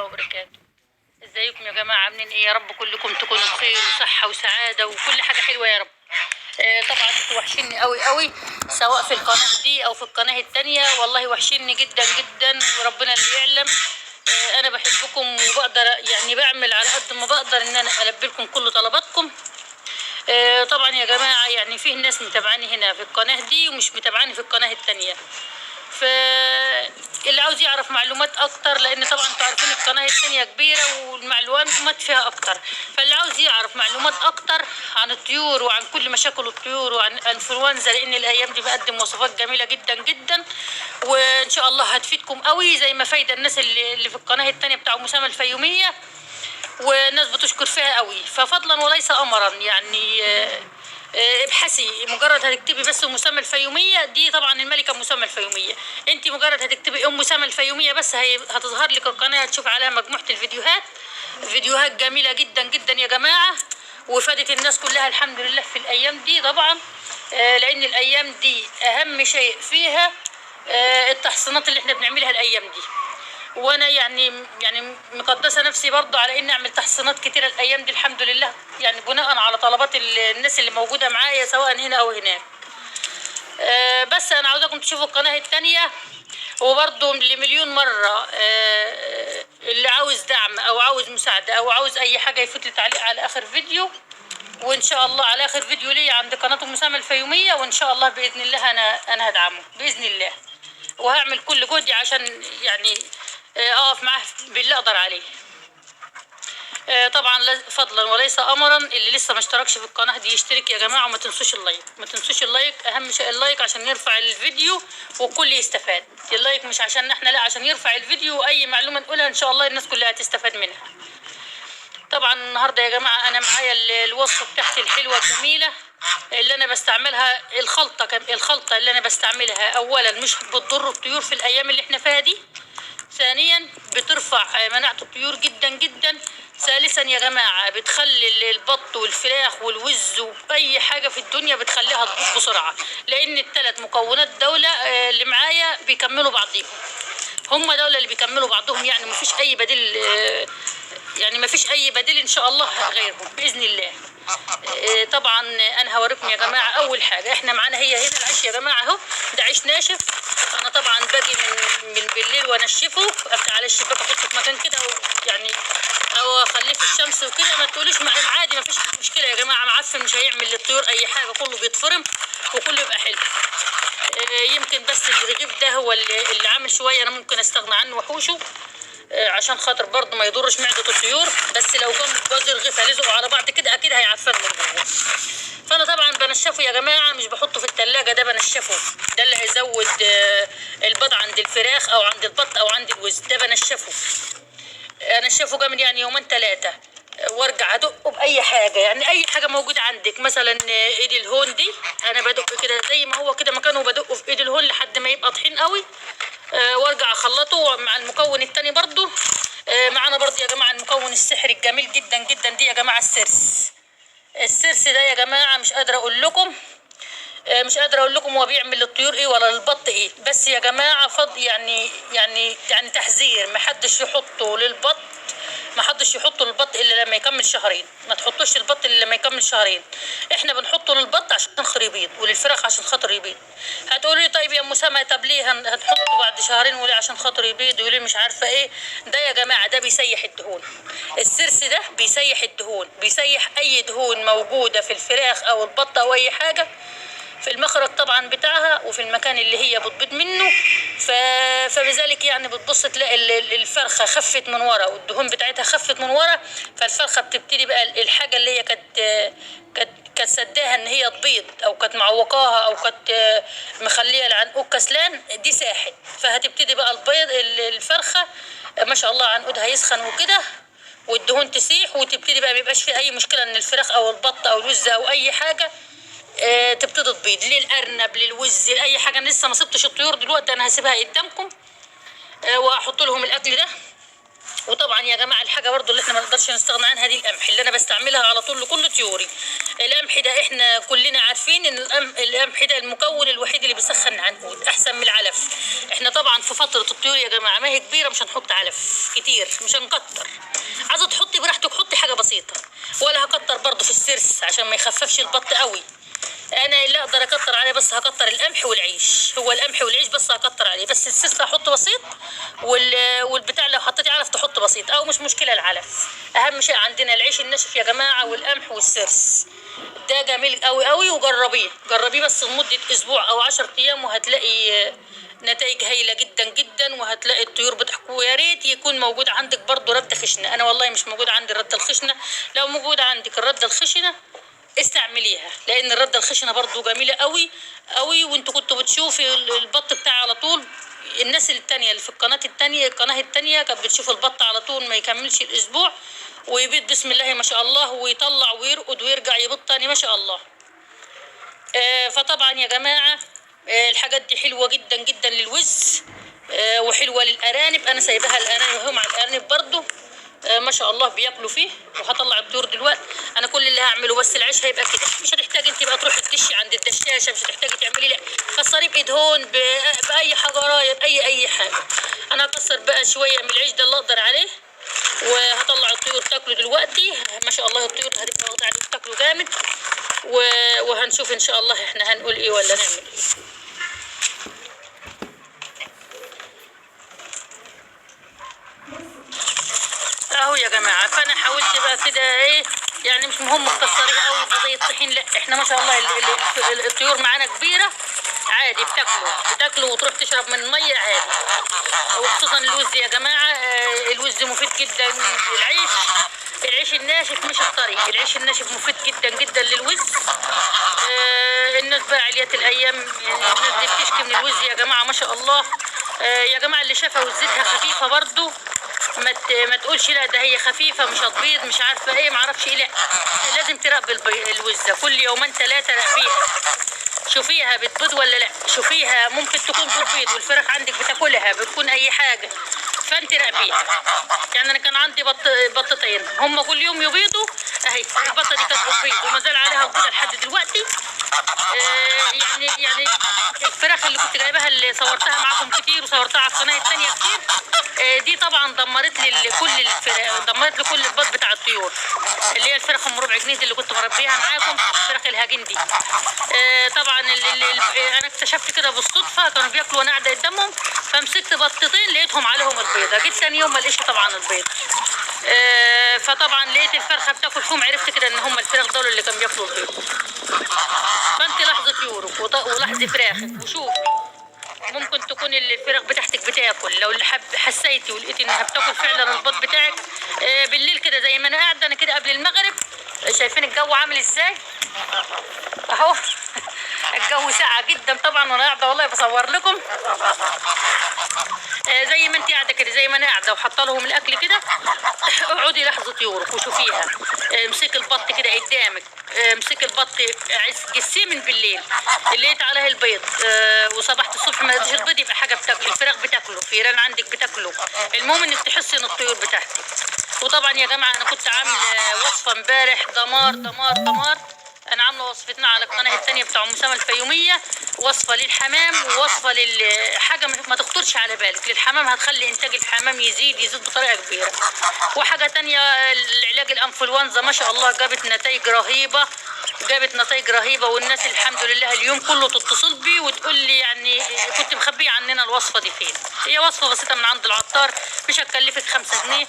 وبركاته. ازيكم يا جماعه؟ عاملين ايه؟ يا رب كلكم تكونوا بخير وصحه وسعاده وكل حاجه حلوه يا رب. طبعا انتوا وحشيني قوي قوي، سواء في القناه دي او في القناه التانية، والله وحشيني جدا جدا وربنا اللي يعلم. انا بحبكم وبقدر يعني بعمل على قد ما بقدر ان انا البي لكم كل طلباتكم. طبعا يا جماعه يعني فيه ناس متابعاني هنا في القناه دي ومش متابعاني في القناه التانية، فاللي عاوز يعرف معلومات اكتر، لان طبعا انتوا عارفين القناه الثانيه كبيره والمعلومات فيها اكتر، فاللي عاوز يعرف معلومات اكتر عن الطيور وعن كل مشاكل الطيور وعن الانفلونزا، لان الايام دي بقدم وصفات جميله جدا جدا وان شاء الله هتفيدكم قوي زي ما فايده الناس اللي في القناه الثانيه بتاع مسامة الفيوميه، والناس بتشكر فيها قوي. ففضلا وليس امرا يعني ابحثي، مجرد هتكتبي بس مسمى الفيوميه دي، طبعا الملكه مسمى الفيوميه، انت مجرد هتكتبي مسمى الفيوميه بس هتظهر لك القناه، هتشوف عليها مجموعه فيديوهات جميله جدا جدا يا جماعه، وفادت الناس كلها الحمد لله في الايام دي طبعا. لان الايام دي اهم شيء فيها التحصينات اللي احنا بنعملها الايام دي، وانا يعني مقدسه نفسي برضو على اني اعمل تحصينات كتيره الايام دي الحمد لله، يعني بناء على طلبات الناس اللي موجوده معايا سواء هنا او هناك. بس انا عاوزاكم تشوفوا القناه الثانيه، وبرضو لمليون مره اللي عاوز دعم او عاوز مساعده او عاوز اي حاجه يفوت لي تعليق على اخر فيديو، وان شاء الله على اخر فيديو لي عند قناه مسامة الفيوميه، وان شاء الله باذن الله انا هدعمه باذن الله، وهعمل كل جهدي عشان يعني اقف معاه باللي اقدر عليه. طبعا فضلا وليس امرا، اللي لسه ما اشتركش في القناه دي يشترك يا جماعه، وما تنسوش اللايك، ما تنسوش اللايك، اهم شيء اللايك عشان يرفع الفيديو والكل يستفاد. اللايك مش عشان احنا، لا، عشان يرفع الفيديو، واي معلومه نقولها ان شاء الله الناس كلها هتستفاد منها. طبعا النهارده يا جماعه انا معايا الوصفه بتاعتي الحلوه الجميله اللي انا بستعملها، الخلطه اللي انا بستعملها، اولا مش بتضر الطيور في الايام اللي احنا فيها دي، ثانيا بترفع مناعة الطيور جدا جدا، ثالثا يا جماعة بتخلي البط والفراخ والوز واي حاجة في الدنيا بتخليها تبوظ بسرعة، لان الثلاث مكونات دولة اللي معايا بيكملوا بعضهم، هم دولة اللي بيكملوا بعضهم، يعني مفيش اي بديل، يعني مفيش اي بديل ان شاء الله غيرهم باذن الله. طبعا انا هوريكم يا جماعه، اول حاجه احنا معانا هي هنا العيش يا جماعه اهو، ده عيش ناشف، انا طبعا باجي من بالليل وانشفه، افتح على الشباك احطه في مكان كده يعني، او اخليه في الشمس وكده، ما تقولوش عادي مفيش مشكله يا جماعه، معفن مش هيعمل للطيور اي حاجه، كله بيتفرم وكله يبقى حلو. يمكن بس الرغيف ده هو اللي عامل شويه، انا ممكن استغنى عنه واحوشه عشان خاطر برضه ما يضرش معدة الطيور، بس لو كان جوز الرغيف هلزقوا على بعض كده اكيد هيعفن من جوه. فانا طبعا بنشفه يا جماعه، مش بحطه في التلاجة، ده بنشفه، ده اللي هيزود البيض عند الفراخ او عند البط او عند الوز، ده بنشفه، انشفه جامد يعني يومين 3، وارجع ادقه باي حاجه، يعني اي حاجه موجوده عندك، مثلا ايد الهون دي انا بدق كده زي ما هو كده مكانه، بدقه في ايد الهون لحد ما يبقى طحين قوي، وارجع اخلطه مع المكون التاني برضو. معانا برضو يا جماعه المكون السحري الجميل جدا جدا دي يا جماعه، السرس ده يا جماعه مش قادره اقول لكم، هو بيعمل للطيور ايه ولا للبط ايه، بس يا جماعه يعني تحذير، محدش يحطه للبط، الا لما يكمل شهرين، ما تحطوش البط الا لما يكمل شهرين، احنا بنحطه للبط عشان خاطر يبيض وللفراخ عشان خاطر يبيض. هتقولي لي طيب يا مسامة، طب ليه هتحطه بعد شهرين وليه عشان خاطر يبيض، وليه مش عارفه ايه؟ ده يا جماعه ده بيسيح الدهون، السرس ده بيسيح الدهون، بيسيح اي دهون موجوده في الفراخ او البط او اي حاجه في المخرج طبعا بتاعها وفي المكان اللي هي بتبيض منه، فبذلك يعني بتبص تلاقي الفرخه خفت من ورا والدهون بتاعتها خفت من ورا، فالفرخه بتبتدي بقى الحاجه اللي هي كانت سداها ان هي تبيض او كانت معوقاها او كانت مخليه العنقود كسلان، دي ساحت، فهتبتدي بقى البيض الفرخه ما شاء الله عنقودها يسخن وكده والدهون تسيح، وتبتدي بقى ميبقاش في اي مشكله ان الفراخ او البط او الوز او اي حاجه تبتدي تبيض، للارنب للوز لاي حاجه. انا لسه ما سبتش الطيور دلوقتي، انا هسيبها قدامكم وهحط لهم الاكل ده وطبعا يا جماعه الحاجه برضو اللي احنا ما نقدرش نستغنى عنها دي القمح اللي انا بستعملها على طول لكل طيوري. القمح ده احنا كلنا عارفين ان القمح ده المكون الوحيد اللي بيسخن العنقود احسن من العلف. احنا طبعا في فتره الطيور يا جماعه ما هي كبيره مش هنحط علف كتير، مش هنكتر. عايزه تحطي براحتك، حطي حاجه بسيطه، ولا هكتر برضو في السرس عشان ما يخففش البط قوي. انا اللي اقدر اكتر عليه بس هكتر القمح والعيش، هو القمح والعيش بس هكتر عليه، بس السرس هحط بسيط، والبتاع لو حطيتي علف تحط بسيط او مش مشكله العلف. اهم شيء عندنا العيش الناشف يا جماعه والقمح والسرس، ده جميل قوي قوي. وجربيه جربيه بس لمده اسبوع او 10 ايام وهتلاقي نتائج هايله جدا جدا، وهتلاقي الطيور بتحكوا. ويا ريت يكون موجود عندك برضو رده خشنه، انا والله مش موجود عندي الرده الخشنه. لو موجود عندك الرده الخشنه استعمليها، لان الرده الخشنه برضو جميله قوي قوي. وانتوا كنتوا بتشوفي البط بتاعي على طول، الناس التانية اللي في القناه التانية كانت بتشوف البط على طول ما يكملش الاسبوع ويبيض بسم الله ما شاء الله، ويطلع ويرقد ويرجع يبيض تاني ما شاء الله. فطبعا يا جماعه الحاجات دي حلوه جدا جدا للوز، وحلوه للارانب. انا سايباها الارانب وهم على الارانب برضو ما شاء الله بياكلوا فيه. وهطلع الطيور دلوقتي. انا كل اللي هعمله بس العيش هيبقى كده، مش هتحتاجي انت بقى تروحي تدشي عند الدشاشه، مش هتحتاجي تعملي لا كسريه بايد هون باي حجرايه باي حاجه. انا هكسر بقى شويه من العيش ده اللي اقدر عليه، وهطلع الطيور تاكله دلوقتي. ما شاء الله الطيور هتبقى واخده عليه تاكله جامد، وهنشوف ان شاء الله احنا هنقول ايه ولا نعمل ايه. اهو يا جماعه، فانا حاولت بقى كده ايه، يعني مش مهم تكسريها قوي زي الطحين، لا احنا ما شاء الله الطيور معانا كبيره عادي بتاكلوا وتروح تشرب من الميه عادي. وخصوصا اللوز يا جماعه، اللوز مفيد جدا. العيش الناشف مش الطري، العيش الناشف مفيد جدا جدا للوز. الناس بقى عليات الايام الناس دي بتشكي من الوز يا جماعه ما شاء الله. يا جماعه اللي شافها وزتها خفيفه برضو ما تقولش لا ده هي خفيفه مش هتبيض مش عارفه ايه معرفش ايه، لا لازم تراقبي الوزه كل يومين 3 راقبيها، شوفيها بتبيض ولا لا، شوفيها ممكن تكون بتبيض والفراخ عندك بتاكلها بتكون اي حاجه، فانت راقبيها. يعني انا كان عندي بطتين هم كل يوم يبيضوا، اهي البطه دي كانت بتبيض وما زال عليها البيضه لحد دلوقتي. يعني الفراخ اللي كنت جايباها اللي صورتها معاكم كتير وصورتها على القناه الثانيه كتير، دي طبعا دمرت لكل البيض بتاع الطيور، اللي هي الفراخ ام ربع جنيه اللي كنت مربيها معاكم، فراخ الهجين دي. طبعا انا اكتشفت كده بالصدفه، كانوا بياكلوا وانا قاعده قدامهم، فمسكت بطتين لقيتهم عليهم البيضه، جيت ثاني يوم ما لقيتش طبعا البيض. فطبعا لقيت الفرخه بتاكل فيهم، عرفت كده ان هم الفراخ دول اللي كانوا بياكلوا البيض. فانت لاحظي طيورك ولاحظي فراخك وشوفي، ممكن تكون الفراخ بتاعتك بتاكل. لو اللي حسيتي ولقيتي انها بتاكل فعلا البيض بتاعك بالليل كده زي ما انا قاعده انا كده قبل المغرب، شايفين الجو عامل ازاي اهو. الجو ساقع جدا طبعا وانا قاعده والله بصور لكم. زي ما انت قاعده كده زي ما انا قاعده وحاطه لهم الاكل كده، اقعدي لاحظي طيورك وشوفيها. امسكي البط كده قدامك، امسكي البط جسيه من بالليل اللي لقيت عليه البيض، وصبحت الصبح ما لقيتش البيض يبقى حاجه بتاكل، الفراخ بتاكله، فيران عندك بتاكله، المهم انك تحسي ان الطيور بتاعتك. وطبعا يا جماعه انا كنت عامله وصفه امبارح دمار دمار دمار، انا عامله وصفتنا على القناه الثانيه بتاع ام سما الفيوميه، وصفه للحمام ووصفه للحاجه ما تخطرش على بالك. للحمام هتخلي انتاج الحمام يزيد بطريقه كبيره. وحاجه ثانيه العلاج الانفلونزا ما شاء الله جابت نتائج رهيبه، والناس الحمد لله اليوم كله تتصل بي وتقول لي يعني كنت مخبيه عننا الوصفه دي فين. هي وصفه بسيطه من عند العطار مش هتكلفك 5 جنيه،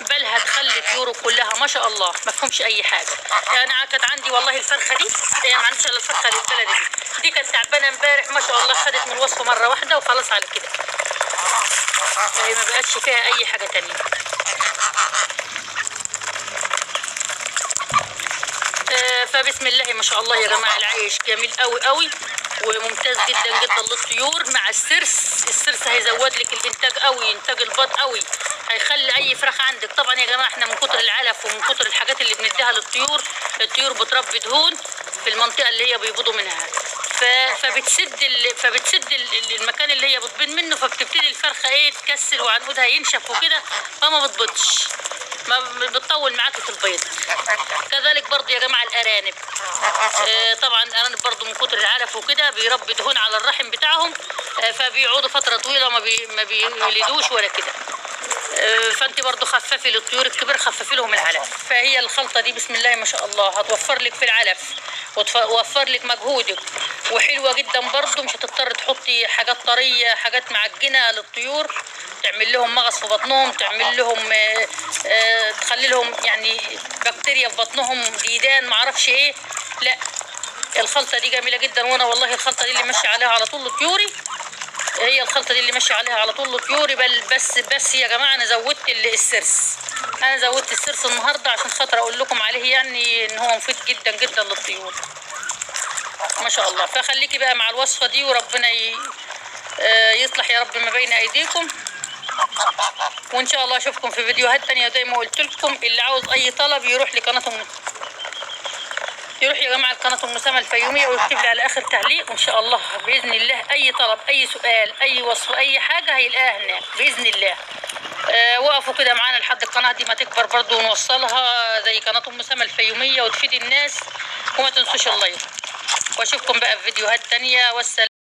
بل هتخلي طيورك كلها ما شاء الله ما فهمش اي حاجه. يعني كانت عندي والله الفرخه دي ما عنديش الا الفرخه البلدي دي كانت تعبانه امبارح ما شاء الله، خدت من الوصفه مره واحده وخلاص على كده، ما بقتش فيها اي حاجه تانية. فبسم الله ما شاء الله يا جماعه العيش جميل قوي قوي وممتاز جدا جدا للطيور مع السرس هيزود لك الانتاج قوي، انتاج البيض قوي، هيخلي اي فراخ عندك. طبعا يا جماعه احنا من كتر العلف ومن كتر الحاجات اللي بنديها للطيور، الطيور بتربي دهون في المنطقه اللي هي بيبيضوا منها، فبتسد المكان اللي هي بتبيض منه، فبتبتدي الفرخه ايه تكسل وعنقودها ينشف وكده، فما بتبيضش، ما بتطول معاكي في البيض. كذلك برضو يا جماعه الارانب، طبعا الارانب برضو من كتر العلف وكده بيربي دهون على الرحم بتاعهم، فبيقعدوا فتره طويله ما بيولدوش ولا كده. فانت برضو خففي للطيور الكبير، خففي لهم العلف. فهي الخلطه دي بسم الله ما شاء الله هتوفر لك في العلف وتوفر لك مجهودك، وحلوه جدا برضو. مش هتضطر تحطي حاجات طريه، حاجات معجنه للطيور تعمل لهم مغص في بطنهم، تعمل لهم تخلي لهم يعني بكتيريا في بطنهم، ديدان معرفش ايه. لا، الخلطه دي جميله جدا، وانا والله الخلطه دي اللي ماشيه عليها على طول لطيوري، هي الخلطه دي اللي ماشيه عليها على طول لطيوري. بس يا جماعه انا زودت السرس، انا زودت السرس النهارده عشان خاطر اقول لكم عليه، يعني ان هو مفيد جدا جدا للطيور ما شاء الله. فخليكي بقى مع الوصفه دي، وربنا يصلح يا رب ما بين ايديكم، وان شاء الله اشوفكم في فيديوهات تانية. زي ما قلت لكم اللي عاوز اي طلب يروح لقناه يروح يا جماعه لقناه ام سما الفيوميه ويكتب لي على اخر تعليق، وان شاء الله باذن الله اي طلب، اي سؤال، اي وصف، اي حاجه هيلاقيها هناك باذن الله. وقفوا كده معانا لحد القناه دي ما تكبر برضو ونوصلها زي قناه ام سما الفيوميه وتفيد الناس، وما تنسوش اللايك. واشوفكم بقى في فيديوهات تانية، والسلام.